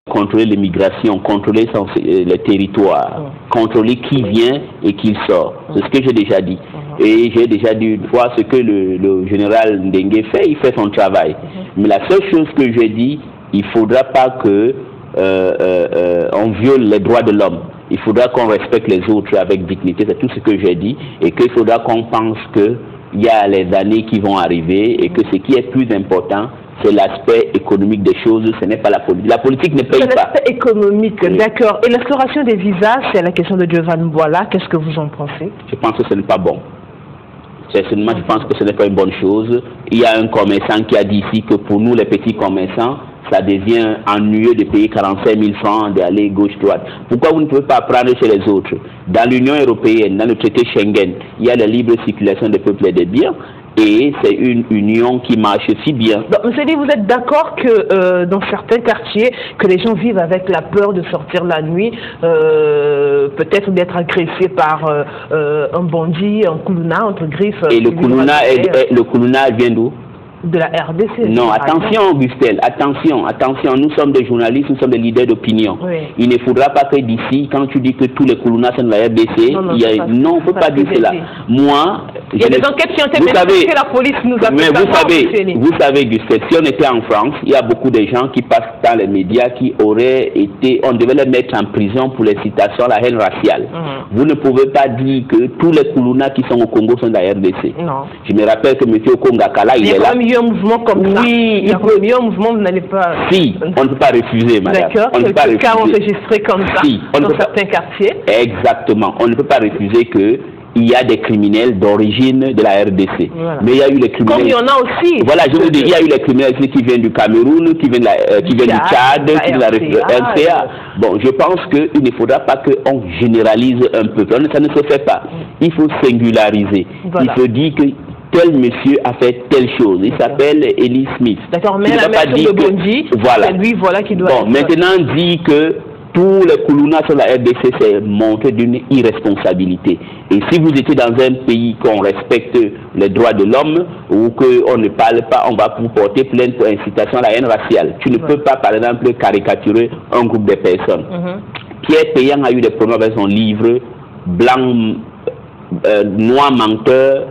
contrôler l'immigration, contrôler les territoires, contrôler qui vient et qui sort. C'est ce que j'ai déjà dit. Et j'ai déjà dit une fois ce que le général Ndengue fait, il fait son travail. Mais la seule chose que j'ai dit, il ne faudra pas que on viole les droits de l'homme. Il faudra qu'on respecte les autres avec dignité, c'est tout ce que j'ai dit, et qu'il faudra qu'on pense qu'il y a les années qui vont arriver et que ce qui est plus important, c'est l'aspect économique des choses, ce n'est pas la politique. La politique ne paye pas. C'est l'aspect économique, d'accord. Et l'instauration des visas, c'est la question de Giovanni Bouala. Qu'est-ce que vous en pensez? Je pense que ce n'est pas bon. Seulement, je pense que ce n'est pas une bonne chose. Il y a un commerçant qui a dit ici que pour nous, les petits commerçants, ça devient ennuyeux de payer 45 000 francs, d'aller gauche-droite. Pourquoi vous ne pouvez pas prendre chez les autres? Dans l'Union européenne, dans le traité Schengen, il y a la libre circulation des peuples et des biens. Et c'est une union qui marche si bien. Donc, monsieur Ly, vous êtes d'accord que dans certains quartiers, que les gens vivent avec la peur de sortir la nuit, peut-être d'être agressés par un bandit, un koulouna, entre griffes. Et le koulouna vient d'où? De la RDC. Non, attention Augustin, attention, nous sommes des journalistes, nous sommes des leaders d'opinion. Oui. Il ne faudra pas que d'ici, quand tu dis que tous les koulounas sont de la RDC, non, on ne peut pas dire cela. Moi, il y a des enquêtes qui ont été menées que la police nous a fait. Mais vous savez, Augustin, si on était en France, il y a beaucoup de gens qui passent dans les médias qui auraient été, on devait les mettre en prison pour les citations à la haine raciale. Vous ne pouvez pas dire que tous les koulounas qui sont au Congo sont de la RDC. Non. Je me rappelle que M. Okongakala, il est là. Il y a un mouvement comme ça. Oui, il y a un mouvement, vous n'allez pas... Si, on ne peut pas refuser, madame. D'accord, on ne peut pas refuser. Cas enregistrés comme ça, si, dans certains quartiers. Exactement, on ne peut pas refuser que il y a des criminels d'origine de la RDC. Voilà. Mais il y a eu les criminels... Comme il y en a aussi. Voilà, je veux dire, il y a eu les criminels qui viennent du Cameroun, qui viennent, du Tchad, qui viennent de la RCA. Bon, je pense qu'il ne faudra pas qu'on généralise un peu. Ça ne se fait pas. Il faut singulariser. Voilà. Il faut dire que tel monsieur a fait telle chose. Il s'appelle Eli Smith. D'accord, mais la personne de Bondi, c'est lui qui doit... Bon, maintenant dit que tous les koulounas sur la RDC, c'est montré d'une irresponsabilité. Et si vous étiez dans un pays qu'on respecte les droits de l'homme ou qu'on ne parle pas, on va vous porter plainte pour incitation à la haine raciale. Tu ne peux pas, par exemple, caricaturer un groupe de personnes. Pierre Péan a eu des problèmes avec son livre Blanc, Noir menteur,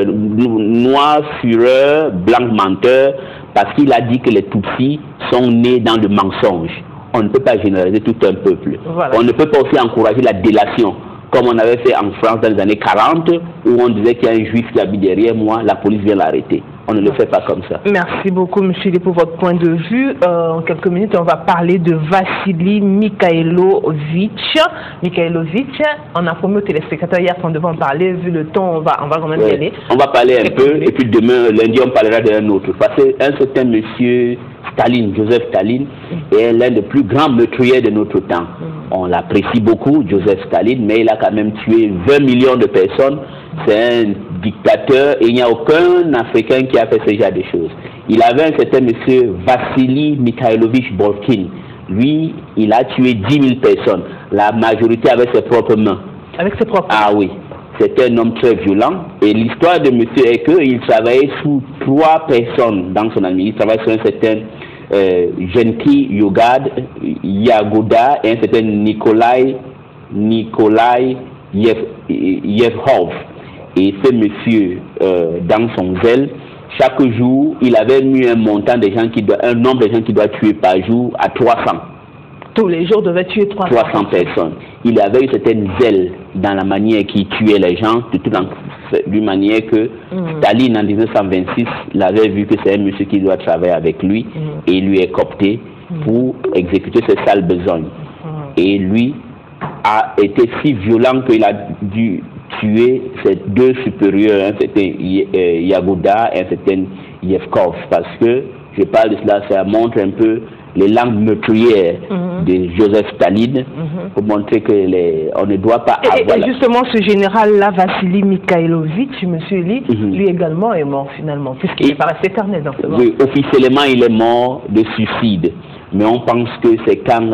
Noir fureur, Blanc menteur, parce qu'il a dit que les Tutsis sont nés dans le mensonge. On ne peut pas généraliser tout un peuple. Voilà. On ne peut pas aussi encourager la délation, comme on avait fait en France dans les années 40, où on disait qu'il y a un juif qui habite derrière moi, la police vient l'arrêter. On ne le fait pas comme ça. Merci beaucoup, monsieur Ly, pour votre point de vue. En quelques minutes, on va parler de Vassili Mikhailovic. On a promis aux téléspectateurs hier qu'on devait en parler. Vu le temps, on va quand même y aller. On va parler un peu, et puis demain, lundi, on parlera d'un autre. Parce qu'un certain monsieur Staline, Joseph Staline, est l'un des plus grands meurtriers de notre temps. On l'apprécie beaucoup, Joseph Staline, mais il a quand même tué 20 millions de personnes. C'est un dictateur et il n'y a aucun Africain qui a fait ce genre de choses. Il avait un certain monsieur Vassili Mikhailovich Bolkin. Lui, il a tué 10 000 personnes. La majorité avec ses propres mains. Avec ses propres mains? Ah oui. C'était un homme très violent. Et l'histoire de monsieur est qu'il travaillait sous 3 personnes dans son ami. Il travaillait sur un certain Genki Yagoda et un certain Nikolai Yevhov. Et ce monsieur, dans son zèle, chaque jour, il avait mis un montant de gens un nombre de gens qui doit tuer par jour à 300. Tous les jours devait tuer 300 personnes. Il avait eu certaine zèle dans la manière qu'il tuait les gens, d'une manière que Staline en 1926 l'avait vu que c'est un monsieur qui doit travailler avec lui et lui est coopté pour exécuter ses sales besognes. Et lui a été si violent qu'il a dû tuer ses 2 supérieurs, un certain Yagoda et un certain Yevkov, parce que je parle de cela, ça montre un peu les langues meurtrières de Joseph Staline pour montrer que on ne doit pas avoir... Et justement, ce général-là, Vassili Mikhailovic, monsieur Ly, lui également est mort finalement, puisqu'il n'est pas resté éternel dans ce monde. Oui, officiellement, il est mort de suicide. Mais on pense que c'est quand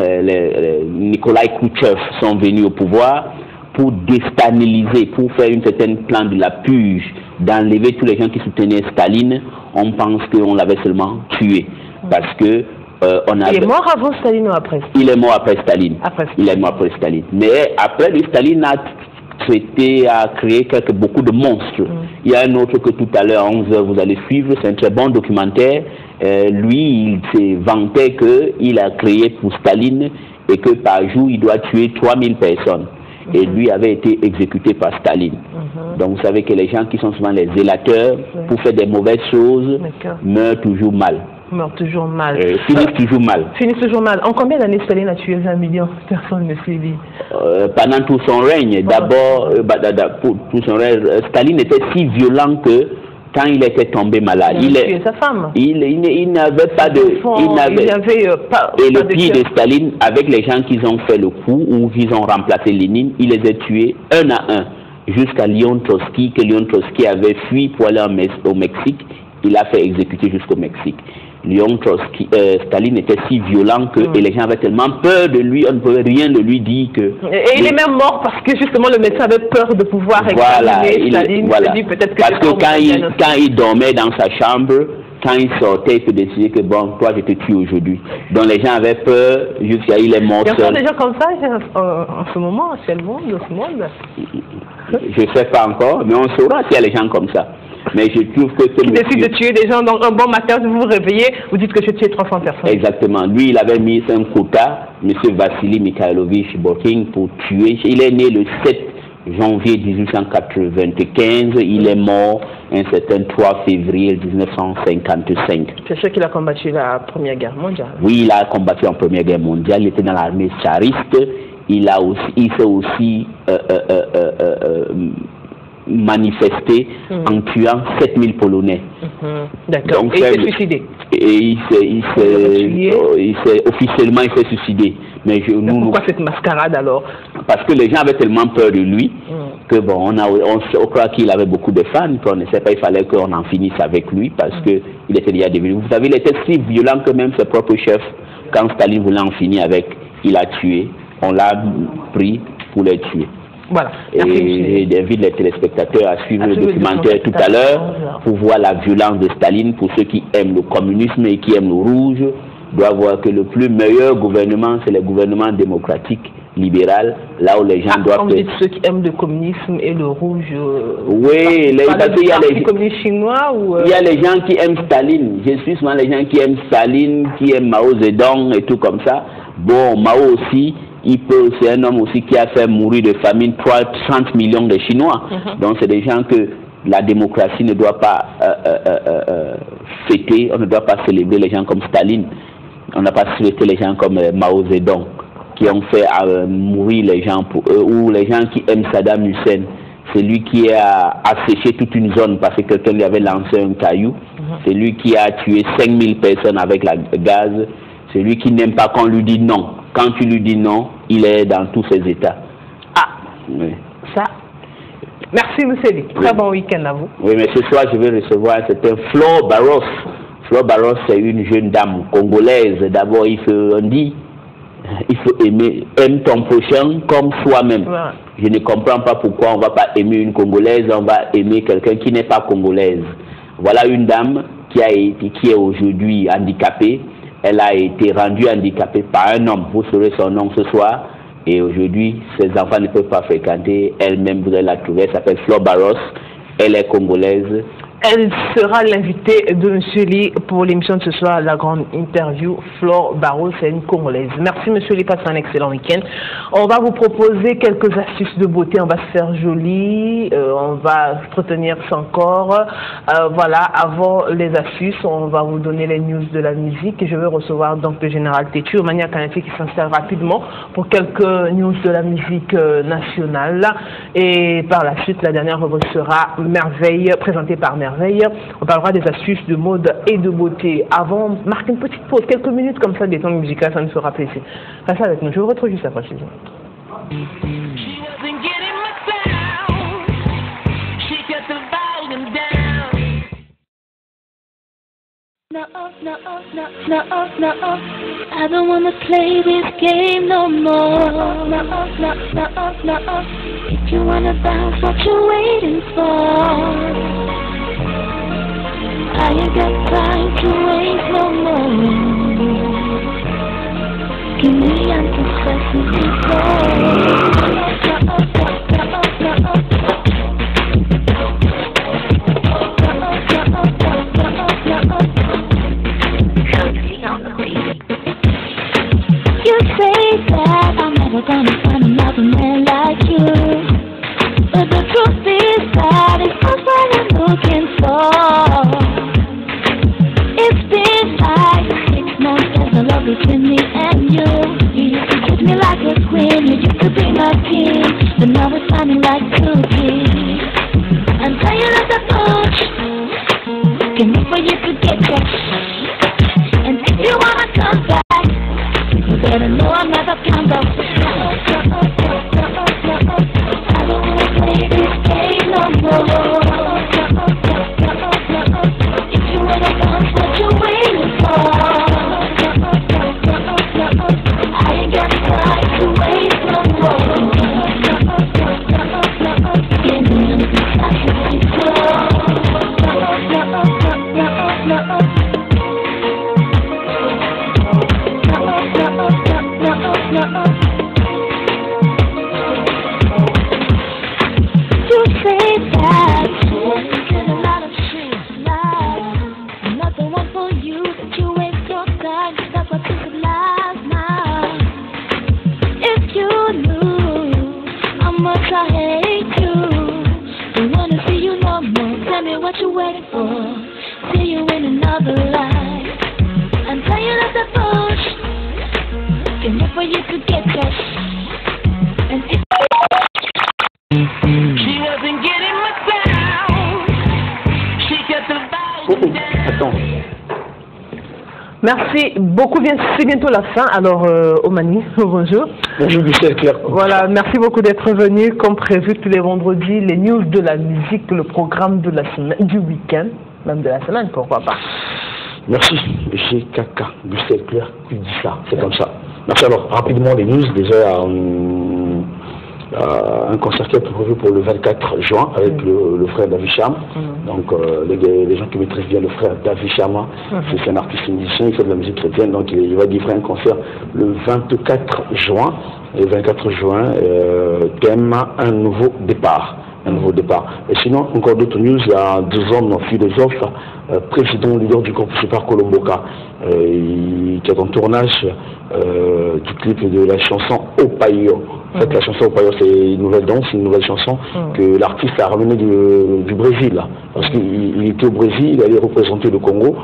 Nikolai Khrouchtchev sont venus au pouvoir pour déstabiliser, pour faire une certaine plan de la purge, d'enlever tous les gens qui soutenaient Staline. On pense qu'on l'avait seulement tué. Parce que Il est mort avant Staline ou après? Il est mort après Staline. Il est mort après Staline. Mais après, lui, Staline a créé beaucoup de monstres. Il y a un autre que tout à l'heure, à 11h, vous allez suivre. C'est un très bon documentaire. Lui, il s'est vanté qu'il a créé pour Staline et que par jour, il doit tuer 3000 personnes. Et lui avait été exécuté par Staline. Donc vous savez que les gens qui sont souvent les zélateurs, pour faire des mauvaises choses, meurent toujours mal. Meurent toujours mal. Finissent toujours mal. Finissent toujours mal. En combien d'années Staline a tué 20 millions de personnes, monsieur Lee? Pendant tout son règne. D'abord, pour tout son règne, Staline était si violent que quand il était tombé malade, il a tué sa femme. Il n'avait pas de... Et le pire de Staline, avec les gens qui ont fait le coup ou qui ont remplacé Lénine, il les a tués un à un. Jusqu'à Léon Trotsky, que Léon Trotsky avait fui pour aller au Mexique, il a fait exécuter jusqu'au Mexique. Léon Trotsky, Staline était si violent que et les gens avaient tellement peur de lui, on ne pouvait rien de lui dire que... Et il est même mort parce que justement le médecin avait peur de pouvoir examiner Staline. Parce que quand il dormait dans sa chambre, quand il sortait, il se décidait que bon, toi je te tue aujourd'hui. Donc les gens avaient peur, jusqu'à il est mort seul. Il y a encore des gens comme ça en ce moment, actuellement, dans ce monde? Je ne sais pas encore, mais on saura s'il y a des gens comme ça. Mais je trouve que... Qui décide de tuer des gens, donc un bon matin, vous vous réveillez, vous dites que je tue 300 personnes. Exactement. Lui, il avait mis un quota, M. Vassili Mikhailovich Bokin, pour tuer. Il est né le 7 janvier 1895. Il est mort un certain 3 février 1955. C'est sûr qu'il a combattu la Première Guerre mondiale. Oui, il a combattu en Première Guerre mondiale. Il était dans l'armée tsariste. Il s'est aussi manifesté en tuant 7000 Polonais. D'accord. Et il s'est suicidé. Et officiellement il s'est suicidé. Mais pourquoi cette mascarade alors? Parce que les gens avaient tellement peur de lui que bon, on croit qu'il avait beaucoup de fans, qu'on ne sait pas, il fallait qu'on en finisse avec lui parce que il était déjà devenu. Vous savez, il était si violent que même ses propres chefs, quand Staline voulait en finir avec, il a tué. On l'a pris pour les tuer. Voilà. Et j'invite les téléspectateurs à suivre le documentaire tout à l'heure pour voir la violence de Staline. Pour ceux qui aiment le communisme et qui aiment le rouge, doivent voir que le plus meilleur gouvernement, c'est le gouvernement démocratique, libéral, là où les gens doivent... Quand vous dites ceux qui aiment le communisme et le rouge... oui, parce qu'il y a les communistes chinois ou... Il y a les gens qui aiment Staline. Je suis souvent les gens qui aiment Staline, qui aiment Mao Zedong et tout comme ça. Bon, Mao aussi... c'est un homme aussi qui a fait mourir de famine 30 millions de Chinois. Donc c'est des gens que la démocratie ne doit pas fêter, on ne doit pas célébrer les gens comme Staline, on n'a pas souhaité les gens comme Mao Zedong, qui ont fait mourir les gens pour eux, ou les gens qui aiment Saddam Hussein. C'est lui qui a asséché toute une zone parce que quelqu'un lui avait lancé un caillou. C'est lui qui a tué 5000 personnes avec la gaz. C'est lui qui n'aime pas qu'on lui dise non. Quand tu lui dis non, il est dans tous ses états. Oui. Ça. Merci, M. Lee. Très bon week-end à vous. Oui, mais ce soir, je vais recevoir c'était Flore Barros. Flore Barros, c'est une jeune dame congolaise. D'abord, il faut aimer, aime ton prochain comme soi-même. Ouais. Je ne comprends pas pourquoi on ne va pas aimer une Congolaise, on va aimer quelqu'un qui n'est pas congolaise. Voilà une dame qui est aujourd'hui handicapée. Elle a été rendue handicapée par un homme. Vous saurez son nom ce soir. Et aujourd'hui, ses enfants ne peuvent pas fréquenter. Elle-même, vous allez la trouver. Elle s'appelle Flore Barros. Elle est congolaise. Elle sera l'invitée de M. Lee pour l'émission de ce soir, la grande interview. Flore Barros, c'est une Congolaise. Merci M. Lee, passez un excellent week-end. On va vous proposer quelques astuces de beauté. On va se faire joli, on va entretenir son corps. Voilà, avant les astuces, on va vous donner les news de la musique. Et je vais recevoir donc le général Tétu, Omania Kanati, qui s'installe rapidement pour quelques news de la musique nationale. Et par la suite, la dernière rubrique sera Merveille, présentée par Merveille. On parlera des astuces de mode et de beauté. Avant, marquer une petite pause, quelques minutes comme ça, des temps musicaux, ça nous fera plaisir. Restez avec nous, je vous retrouve juste après. No, I don't wanna play this game no more. No. If you wanna bounce, what you waiting for? I ain't got time to waste no more. making me unsuspecting You say that I'm never gonna find another man like you, but the truth is that it's not what I'm looking for. It's been like 6 months there's a love between me and you. You used to treat me like a queen, you used to be my king, but now we're sounding like two kids. I'm tired of the push, can't wait for you to get back. And if you wanna come back, you better know I'm never come back. I don't wanna play this game no more. If you wanna come, what you waiting for? I ain't got time to wait no more. Give me a second to You say that you did a lot of shit life. Not the one for you, that you waste your time. That's what this is last now. If you knew how much I hate you, don't wanna see you no more. Tell me what you're waiting for. See you in another life. I'm tired of the push. Can't wait for you to get back. And if she wasn't getting my sound, she got the volume down. Attends. Merci beaucoup. C'est bientôt la fin. Alors, Omani, bonjour. Bonjour, Michel Claire. Voilà, merci beaucoup d'être venu. Comme prévu tous les vendredis, les news de la musique, le programme de la semaine, du week-end, même de la semaine, pourquoi pas. Merci, GKK, Michel Claire, qui dit ça, c'est comme ça. Merci. Alors, rapidement, les news, déjà, un concert qui est prévu pour le 24 juin avec le frère Davisham. Donc les gens qui maîtrisent bien le frère Davisham, c'est un artiste musicien, il fait de la musique chrétienne, donc il va livrer un concert le 24 juin. Et le 24 juin, thème un nouveau départ. Un nouveau départ. Et sinon, encore d'autres news, il y a 2 hommes philosophes, président leader du groupe Super Colomboka, qui est en tournage du clip de la chanson Opayo. En fait, la chanson Opayo, c'est une nouvelle danse, une nouvelle chanson que l'artiste a ramenée du Brésil. Parce qu'il était au Brésil, il allait représenter le Congo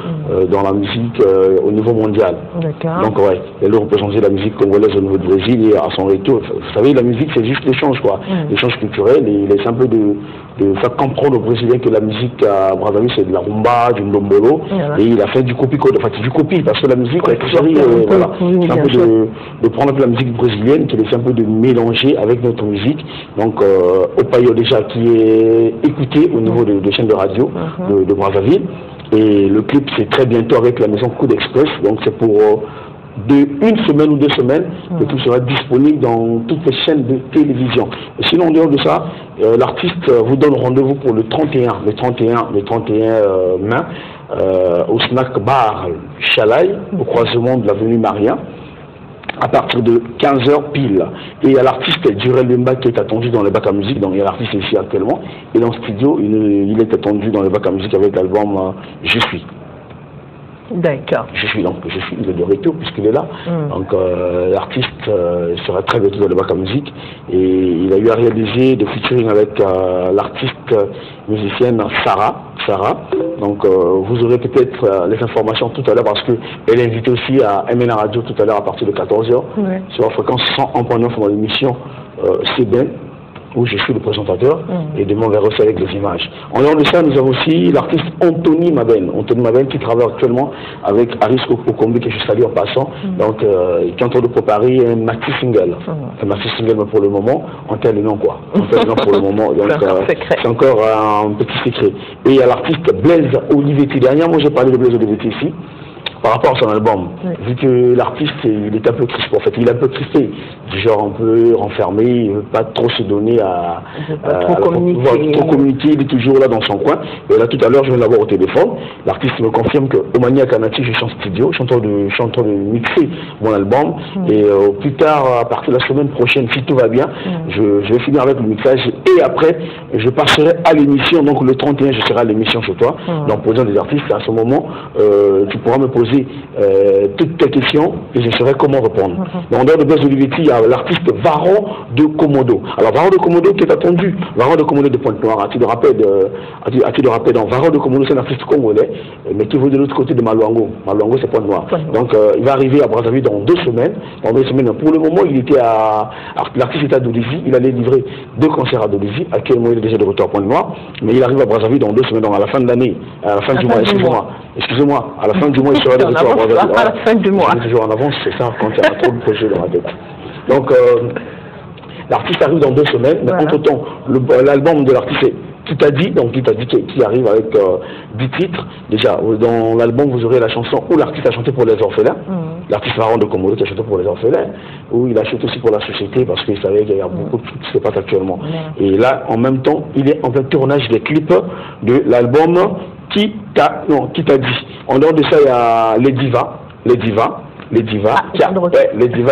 dans la musique au niveau mondial. Donc, ouais, il allait représenter la musique congolaise au niveau du Brésil et à son retour. Vous savez, la musique, c'est juste l'échange, quoi. L'échange culturel, et il essaie un peu de faire comprendre aux Brésiliens que la musique à Brazzaville, c'est de la rumba, du ndombolo. Et il a fait du copie-code, enfin, c'est du copie, parce que la musique, voilà, c'est un peu de prendre un peu la musique brésilienne, qui essaie un peu de mélanger avec notre musique. Donc, Opayo déjà, qui est écouté au niveau de chaînes de radio de Brazzaville. Et le clip, c'est très bientôt avec la maison Coup d'Express. Donc, c'est pour une semaine ou 2 semaines. Le clip sera disponible dans toutes les chaînes de télévision. Et sinon, en dehors de ça, l'artiste vous donne rendez-vous pour le 31 mai, au snack bar Chalaï, au croisement de l'avenue Marien, à partir de 15h pile. Et il y a l'artiste Durel Bemba qui est attendu dans les bacs à musique. Donc il y a l'artiste ici actuellement. Et dans le studio, il est attendu dans les bacs à musique avec l'album Je suis. D'accord. Il est de retour puisqu'il est là. Donc l'artiste sera très bientôt dans le bac à musique. Et il a eu à réaliser des featuring avec l'artiste musicienne Sarah. Donc vous aurez peut-être les informations tout à l'heure parce qu'elle est invitée aussi à MNA Radio tout à l'heure à partir de 14h sur la fréquence 101.9 dans l'émission CBN, où je suis le présentateur, et demain on verra aussi avec les images. En dehors de ça, nous avons aussi l'artiste Anthony Maben qui travaille actuellement avec Aris Okombi, que je salue en passant, donc qui est en train de préparer un maxi single. Un maxi single, mais pour le moment, on tel le nom quoi. On tel le nom pour le moment, donc c'est encore un petit secret. Et il y a l'artiste Blaise Olivetti. Dernièrement, j'ai parlé de Blaise Olivetti ici. par rapport à son album, vu que l'artiste il est un peu crispé, en fait, il est un peu crispé, du genre un peu renfermé, il ne veut pas trop se donner à trop communiquer, il est toujours là dans son coin. Et là tout à l'heure je viens d'avoir au téléphone, l'artiste me confirme que Omani Akanati, je suis en studio, je suis en train de mixer mon album, et plus tard, à partir de la semaine prochaine, si tout va bien, je vais finir avec le mixage, et après je passerai à l'émission, donc le 31 je serai à l'émission chez toi, donc posant des artistes, à ce moment tu pourras me poser toutes tes questions et je saurai comment répondre. En dehors de Blaise Olivetti, il y a l'artiste Varon de Komodo. Alors Varon de Komodo qui est attendu, Varon de Komodo de Pointe-Noire, à titre de rappel, donc Varon de Komodo c'est un artiste congolais, mais qui vaut de l'autre côté de Maluango. Maluango c'est Pointe-Noire. Donc il va arriver à Brazzaville dans 2 semaines. Dans 2 semaines. Pour le moment, l'artiste était à Dolisie, il allait livrer 2 concerts à Dolisie, actuellement il est déjà de retour à Pointe-Noire, mais il arrive à Brazzaville dans 2 semaines, donc à la fin de l'année, à la fin du mois, excusez-moi, à la fin du mois il sera de retour à Brazzaville. À la fin du mois. Je suis toujours en avance, c'est ça, quand il y a trop de projets dans la tête. Donc l'artiste arrive dans 2 semaines, mais entre-temps, l'album de l'artiste est Qui t'a dit, donc qui arrive avec 10 titres. Déjà, dans l'album, vous aurez la chanson où l'artiste a chanté pour les orphelins, l'artiste Varon de Komodo qui a chanté pour les orphelins, où il a chanté aussi pour la société parce qu'il savait qu'il y a beaucoup de trucs qui se passent actuellement. Et là, en même temps, il est en plein tournage des clips de l'album Qui t'a dit. En dehors de ça, il y a les divas, les divas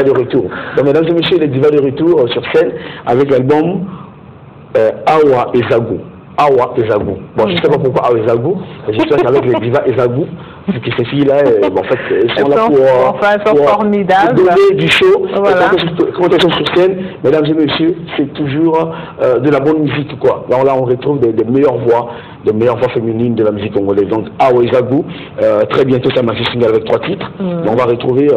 de retour. Donc, mesdames et messieurs, les divas de retour sur scène avec l'album Awa et Zagou. Awa et Zagou. Bon, je ne sais pas pourquoi Awa et Zagou, mais j'espère qu'avec les divas et Zagou, vu que ces filles-là, en fait, elles sont là pour donner du show. Voilà. Quand elles sont sur scène, mesdames et messieurs, c'est toujours de la bonne musique, quoi. Là, on retrouve des meilleures voix féminines de la musique congolaise. Donc, Awa et Zagou, très bientôt, ça m'a fait single avec 3 titres. On va retrouver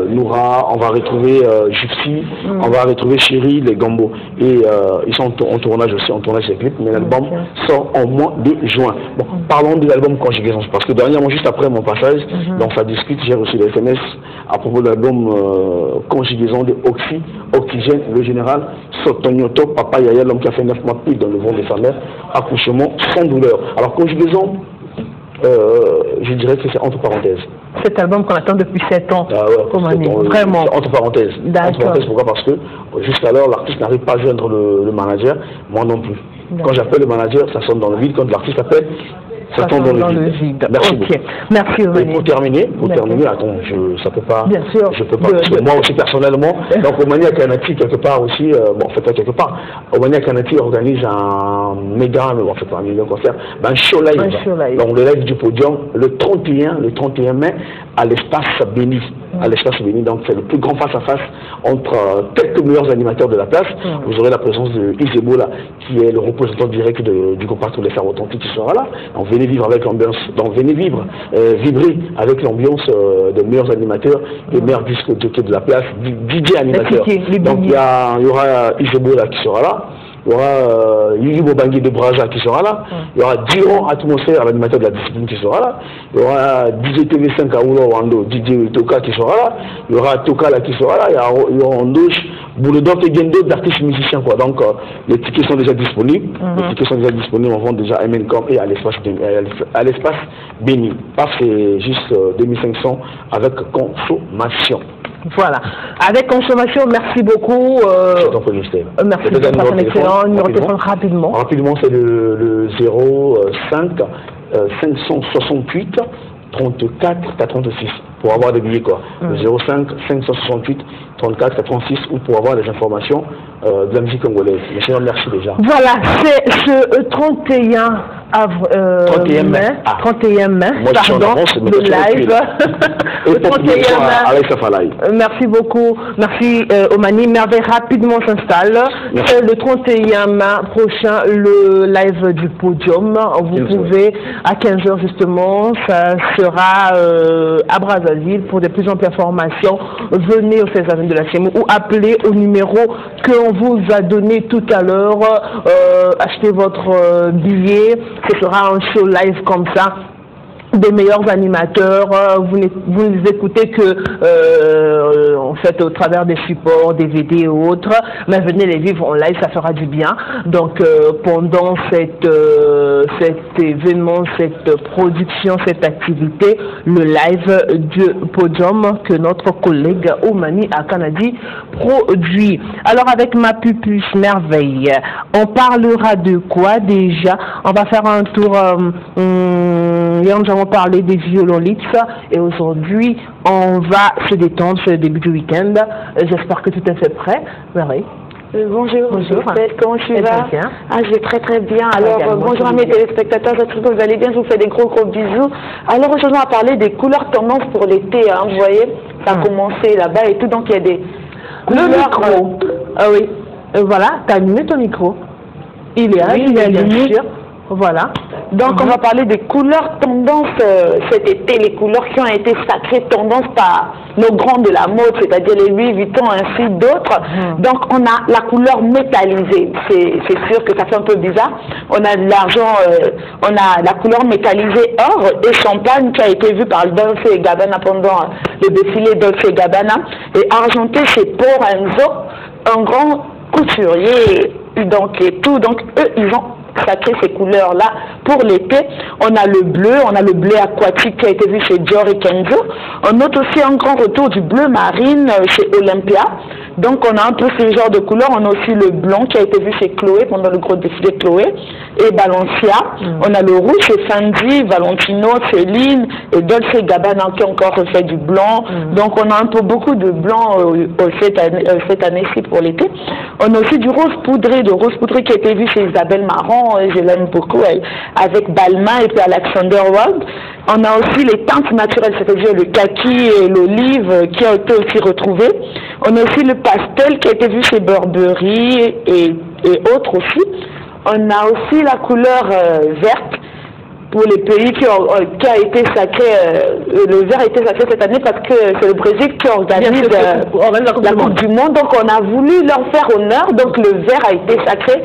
Noura, on va retrouver Gypsy, on va retrouver Chéri, les Gambo. Et ils sont en tournage aussi, en tournage des clips, mais l'album sort en mois de juin. Bon, parlons de l'album Conjugaison, parce que dernièrement, juste après mon passage, donc ça discute, j'ai reçu des SMS à propos de l'album Conjugaison de Oxygène, le général Sotonyoto, papa Yaya, l'homme qui a fait 9 mois pile dans le ventre de sa mère, accouchement sans douleur. Alors Conjugaison, je dirais que c'est entre parenthèses. Cet album qu'on attend depuis 7 ans. Vraiment. Entre parenthèses. Entre parenthèses, pourquoi? Parce que jusqu'alors, l'artiste n'arrive pas à joindre le manager, moi non plus. Quand j'appelle le manager, ça sonne dans le vide. Quand l'artiste appelle, ça tombe dans le vide. Merci beaucoup. Merci. Et pour terminer, attends, ça peut pas. Bien sûr. Je peux pas. Parce que moi aussi personnellement, donc Omani Akanati quelque part aussi, bon en fait pas quelque part, Omani Akanati organise un méga, mais bon c'est pas un million concert, un show live. Donc le live du podium le 31 mai à l'espace Béni. À l'espace Béni, donc c'est le plus grand face à face entre quelques meilleurs animateurs de la place. Vous aurez la présence de Isebola, qui est le représentant direct du groupe Tous les Frères Authentiques qui sera là. Donc venez vivre avec l'ambiance, vibrer avec l'ambiance des meilleurs animateurs, des meilleurs disques de la place, DJ animateurs. Donc il y aura Isebola qui sera là. Il y aura Yugi Bobangui de Braza qui sera là. Il y aura Diron Atmosphère, l'animateur de la discipline qui sera là. Il y aura DJ TV5 Aoulo Wando, DJ Toka qui sera là. Il y aura Toka là qui sera là. Il y aura Ondoche, Bouledor et Gendo d'artistes musiciens, quoi. Donc les tickets sont déjà disponibles. Les tickets sont déjà disponibles. On vend déjà à MNCOM et à l'espace Béni. Parce que c'est juste 2500 avec consommation. Voilà. Avec consommation, merci beaucoup. Merci de votre excellent numéro de téléphone rapidement. Rapidement, c'est le 05 568 34 86 pour avoir des billets, quoi. Le 05 568 34 86 ou pour avoir des informations de la musique congolaise. Mais sinon, merci déjà. Voilà, c'est ce 31 mai, pardon, le live. Le 31 mai. Merci beaucoup. Merci Omani. Merveille rapidement s'installe. Le 31 mai prochain, le live du podium. Vous pouvez, à 15h justement, ça sera à Brazzaville. Pour des plus amples informations, venez au 16 avenue de la CMU ou appelez au numéro qu'on vous a donné tout à l'heure. Achetez votre billet. Ce sera un show live comme ça. Des meilleurs animateurs, vous ne les écoutez que faites au travers des supports, DVD et autres, mais venez les vivre en live, ça fera du bien. Donc pendant cet événement, cette production, cette activité, le live du podium que notre collègue Oumani Akanadi produit. Alors avec ma pupus merveille, on parlera de quoi déjà? On va faire un tour, hier nous avons parlé des violonlistes et aujourd'hui on va se détendre sur le début du week-end. J'espère que tout est fait prêt. Marie. Bonjour, bonjour. Comment tu vas? Ah, je vais très très bien. Alors, bonjour à mes téléspectateurs, j'espère que vous allez bien, je vous fais des gros bisous. Alors, aujourd'hui, on va parler des couleurs tendances pour l'été, hein, vous voyez, ça a commencé là-bas et tout, donc il y a des couleurs... Le micro. Ah oui, voilà, tu as allumé ton micro. Il est allumé, bien sûr. Voilà. Donc, on va parler des couleurs tendances cet été, les couleurs qui ont été sacrées tendances par nos grands de la mode, c'est-à-dire les Louis Vuitton ainsi d'autres. Donc, on a la couleur métallisée. C'est sûr que ça fait un peu bizarre. On a de l'argent, on a la couleur métallisée or et champagne qui a été vue par Dolce & Gabbana pendant le défilé Dolce & Gabbana. Et argenté, c'est Porenzo, un grand couturier. Donc, et tout. Donc, eux, ils ont sacré ces couleurs-là pour l'été. On a le bleu aquatique qui a été vu chez Dior et Kenzo. On note aussi un grand retour du bleu marine chez Olympia. Donc on a un peu ce genre de couleurs. On a aussi le blanc qui a été vu chez Chloé pendant le gros défilé de Chloé et Balenciaga. On a le rouge chez Fendi, Valentino, Céline et Dolce & Gabbana qui ont encore refait du blanc. Donc on a un peu beaucoup de blanc cette année-ci pour l'été. On a aussi du rose poudré, qui a été vu chez Isabelle Marant. Je l'aime beaucoup, avec Balmain et puis Alexander Wang. On a aussi les teintes naturelles, c'est-à-dire le kaki et l'olive qui ont été aussi retrouvés. On a aussi le pastel qui a été vu chez Burberry et autres aussi. On a aussi la couleur verte pour les pays qui a été sacré. Le vert a été sacré cette année parce que c'est le Brésil qui organise la Coupe du Monde. Donc on a voulu leur faire honneur. Donc le vert a été sacré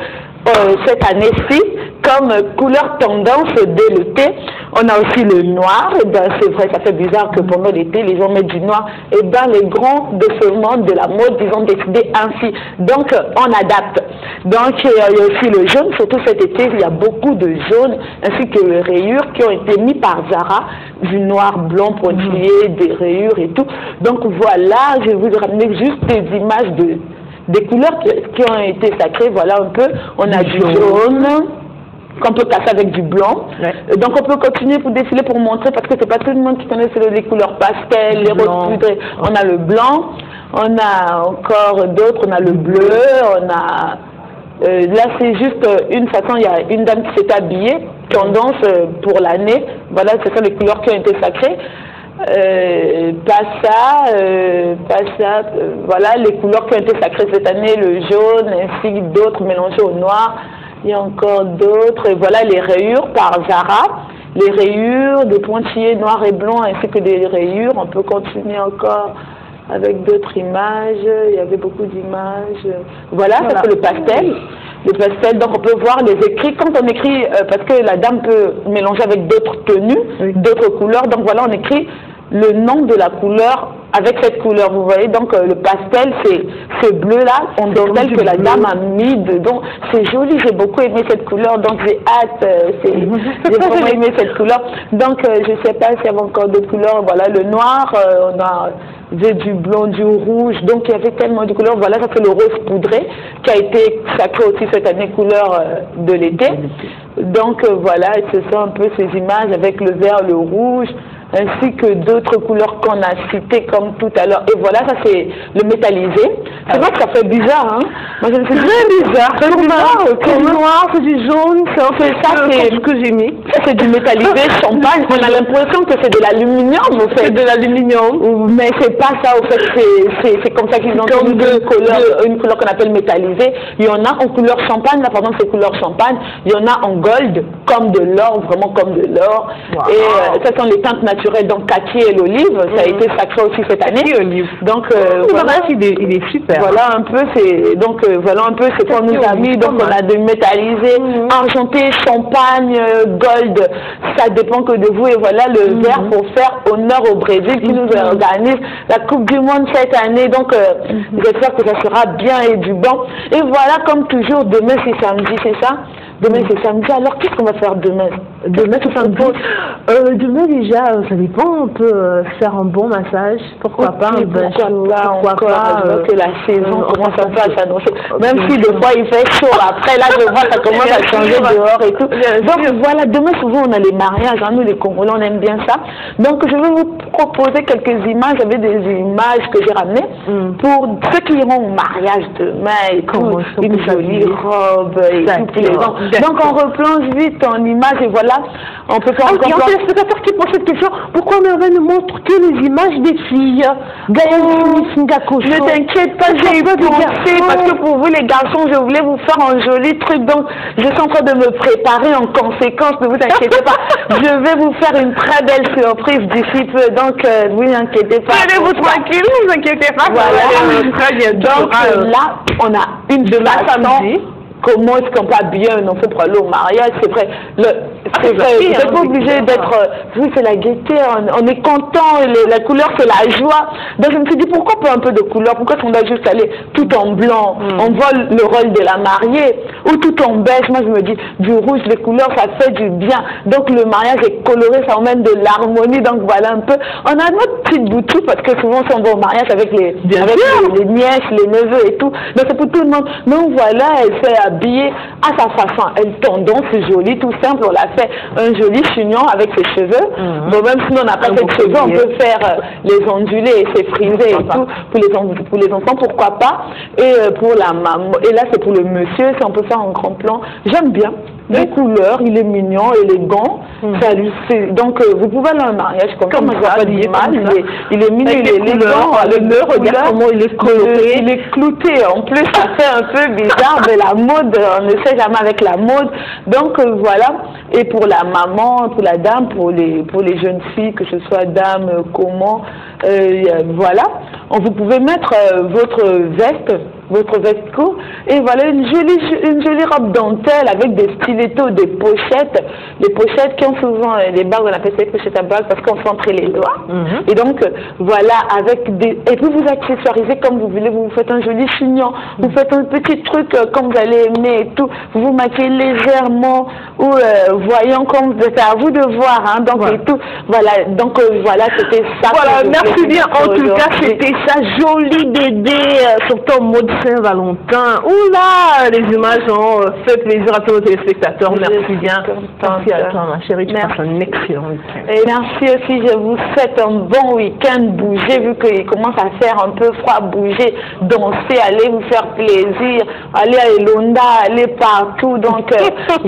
cette année-ci comme couleur tendance dès l'été. On a aussi le noir. Et ben, c'est vrai, ça fait bizarre que pendant l'été, les gens mettent du noir. Et bien, les grands de ce monde de la mode, ils ont décidé ainsi. Donc, on adapte. Donc, il y a aussi le jaune. Surtout cet été, il y a beaucoup de jaune, ainsi que les rayures qui ont été mis par Zara, du noir blanc pointillé, des rayures et tout. Donc, voilà, je vais vous ramener juste des images des couleurs qui ont été sacrées. Voilà un peu. On a du jaune qu'on peut casser avec du blanc. Donc on peut continuer pour défiler pour montrer parce que c'est pas tout le monde qui connaît les couleurs pastel, les roses poudrées. On a le blanc, on a encore d'autres, on a le bleu, on a là c'est juste une façon, il y a une dame qui s'est habillée, tendance pour l'année. Voilà, ce sont les couleurs qui ont été sacrées. Voilà les couleurs qui ont été sacrées cette année, le jaune ainsi que d'autres mélangés au noir. Il y a encore d'autres, et voilà les rayures par Zara, les rayures de pointillés noirs et blancs ainsi que des rayures. On peut continuer encore avec d'autres images, il y avait beaucoup d'images. Voilà, ça c'est le pastel. Le pastel, donc on peut voir les écrits. Quand on écrit, parce que la dame peut mélanger avec d'autres tenues, d'autres couleurs, donc voilà, on écrit le nom de la couleur avec cette couleur, vous voyez. Donc le pastel, c'est ce bleu là en dentelle que la dame a mis dedans. C'est joli, j'ai beaucoup aimé cette couleur, donc j'ai hâte, j'ai vraiment aimé cette couleur. Donc je sais pas s'il y avait encore d'autres couleurs. Voilà, le noir, on a du blanc, du rouge, donc il y avait tellement de couleurs. Voilà, ça c'est le rose poudré qui a été sacré aussi cette année, couleur de l'été. Donc voilà, ce sont un peu ces images avec le vert, le rouge, ainsi que d'autres couleurs qu'on a citées comme tout à l'heure. Et voilà, ça c'est le métallisé. C'est vrai que ça fait bizarre, hein. Moi, je me suis dit, très bizarre. C'est du noir, c'est du jaune, c'est ça, c'est ce que j'ai mis. Ça c'est du métallisé champagne. On a l'impression que c'est de l'aluminium, au fait. C'est de l'aluminium. Mais c'est pas ça, au fait. C'est comme ça qu'ils ont une couleur qu'on appelle métallisée. Il y en a en couleur champagne, là par exemple c'est couleur champagne. Il y en a en gold, comme de l'or, vraiment comme de l'or. Wow. Et ce sont les teintes naturelles, donc kaki et l'olive, ça a été sacré aussi cette année. Donc voilà. Il est super. voilà un peu, c'est qu'on nous a mis, donc on a de métallisé, argenté, champagne, gold, ça dépend que de vous, et voilà le verre pour faire honneur au Brésil qui nous organise la Coupe du Monde cette année, donc j'espère que ça sera bien et du bon. Et voilà, comme toujours, demain c'est samedi, c'est ça? Demain c'est samedi, alors qu'est-ce qu'on va faire demain? Demain c'est samedi. Demain déjà, ça dépend, on peut faire un bon massage, pourquoi pas un bain chaud, pourquoi pas que la saison commence un peu à s'annoncer. Même si des fois il fait chaud, après là je vois ça commence à changer dehors et tout. Donc voilà, demain souvent on a les mariages, nous les Congolais on aime bien ça. Donc je vais vous proposer quelques images, j'avais des images que j'ai ramenées pour ceux qui iront au mariage demain et tout, une jolie robe et tout. Donc on replonge vite en image et voilà, on peut faire il y a un téléspectateur qui pose cette question, pourquoi Merveille ne montre que les images des filles? Ne t'inquiète pas, j'ai eu pensé, parce que pour vous les garçons, je voulais vous faire un joli truc, donc je suis en train de me préparer en conséquence, ne vous inquiétez pas, je vais vous faire une très belle surprise d'ici peu, donc ne vous inquiétez pas. Tenez-vous tranquille, ne vous inquiétez pas. Voilà, très bien. Donc là, on a une de la samedi. Comment est-ce qu'on peut habiller un enfant pour aller au mariage? C'est vrai, vous n'êtes pas obligé d'être... Oui, c'est la gaieté, on est content, la couleur, c'est la joie. Donc je me suis dit, pourquoi pas un peu de couleur? Pourquoi est-ce qu'on doit juste aller tout en blanc? On voit le rôle de la mariée. Ou tout en beige, moi je me dis, du rouge, les couleurs, ça fait du bien. Donc le mariage est coloré, ça emmène de l'harmonie. Donc voilà un peu. On a notre petite boutique, parce que souvent si on va au mariage avec les nièces, les neveux et tout. Donc c'est pour tout le monde. Donc voilà, elle fait habillée à sa façon. Elle tendance, c'est joli, tout simple. On l'a fait un joli chignon avec ses cheveux. Bon, même si on n'a pas fait de cheveux, on peut faire les ondulés et ses frisés et tout. Pour les enfants, pourquoi pas. Et pour la maman, et là c'est pour le monsieur, si on peut faire un grand plan. J'aime bien. Les couleurs, il est mignon, élégant. Donc vous pouvez aller à un mariage comme ça, moi je vois pas d'image, il est mignon, il est élégant. Regarde comment il est coloré. Il est clouté. En plus, ça fait un peu bizarre, mais la mode, on ne sait jamais avec la mode. Donc voilà. Et pour la maman, pour la dame, pour les jeunes filles, que ce soit dame, comment, voilà. Vous pouvez mettre votre veste court, et voilà une jolie robe dentelle avec des stilettos, des pochettes qui ont souvent les bagues, on appelle ça les pochettes à bagues parce qu'on fait entrer les doigts. Et donc voilà, et puis vous accessoirisez comme vous voulez, vous faites un joli chignon, vous faites un petit truc comme vous allez aimer et tout, vous vous maquillez légèrement ou voyant comme c'est à vous de voir, hein, donc et tout, voilà, donc voilà, c'était ça. Voilà, merci bien, en tout cas c'était ça, joli bébé, surtout en mode Saint-Valentin. Oula, les images ont fait plaisir à tous nos téléspectateurs. Merci bien. Merci à toi, ma chérie. Tu passes un excellent week-end. Et merci aussi. Je vous souhaite un bon week-end. Bougez, vu qu'il commence à faire un peu froid. Bougez, danser, allez vous faire plaisir. Allez à Elonda, allez partout. Donc,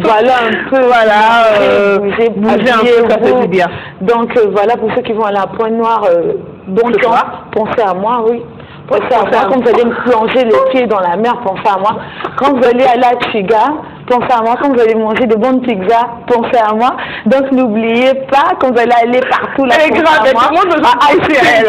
voilà un peu. Voilà. Bougez un peu, ça fait du bien. Donc, voilà, pour ceux qui vont aller à Pointe-Noire, bon temps. Pensez à moi, oui. Pensez à moi, quand vous allez me plonger les pieds dans la mer, pensez à moi. Quand vous allez aller à Chiga, pensez à moi. Quand vous allez manger de bonnes pizzas, pensez à moi. Donc n'oubliez pas, quand vous allez aller partout là, pensez à moi.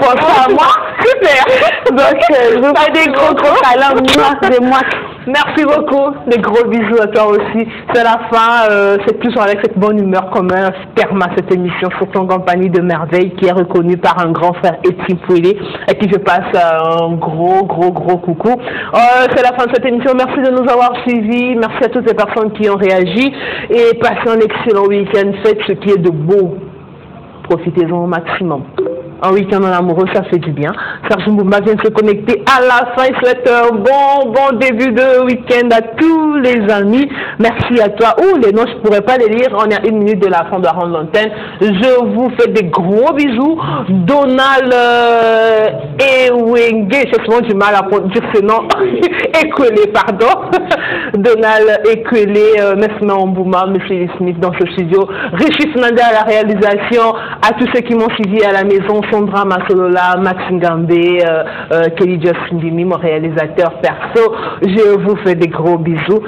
Pensez à moi. Super. Donc je vous fais des gros câlins, de moi. Merci beaucoup, des gros bisous à toi aussi. C'est la fin, c'est plus avec cette bonne humeur comme un terme à cette émission, surtout en compagnie de Merveille, qui est reconnue par un grand frère Etienne Pouillet, à qui je passe un gros coucou. C'est la fin de cette émission, merci de nous avoir suivis, merci à toutes les personnes qui ont réagi, et passez un excellent week-end, faites ce qui est de beau, profitez-en au maximum. Un week-end en amoureux, ça fait du bien. Serge Mboumba vient de se connecter à la fin. Il souhaite un bon début de week-end à tous les amis. Merci à toi. Les noms, je ne pourrais pas les lire. On est à 1 minute de la fin de la ronde d'antenne. Je vous fais des gros bisous. Donald Ewenge, j'ai souvent du mal à dire ce nom. Ekwele, pardon. Donald Ekwele, Mesma Mboumba, M. Smith dans ce studio. Richie Fernandez à la réalisation. À tous ceux qui m'ont suivi à la maison. Sandra Masolola, Maxime Gambé, Kelly Justin Dimi, mon réalisateur perso. Je vous fais des gros bisous.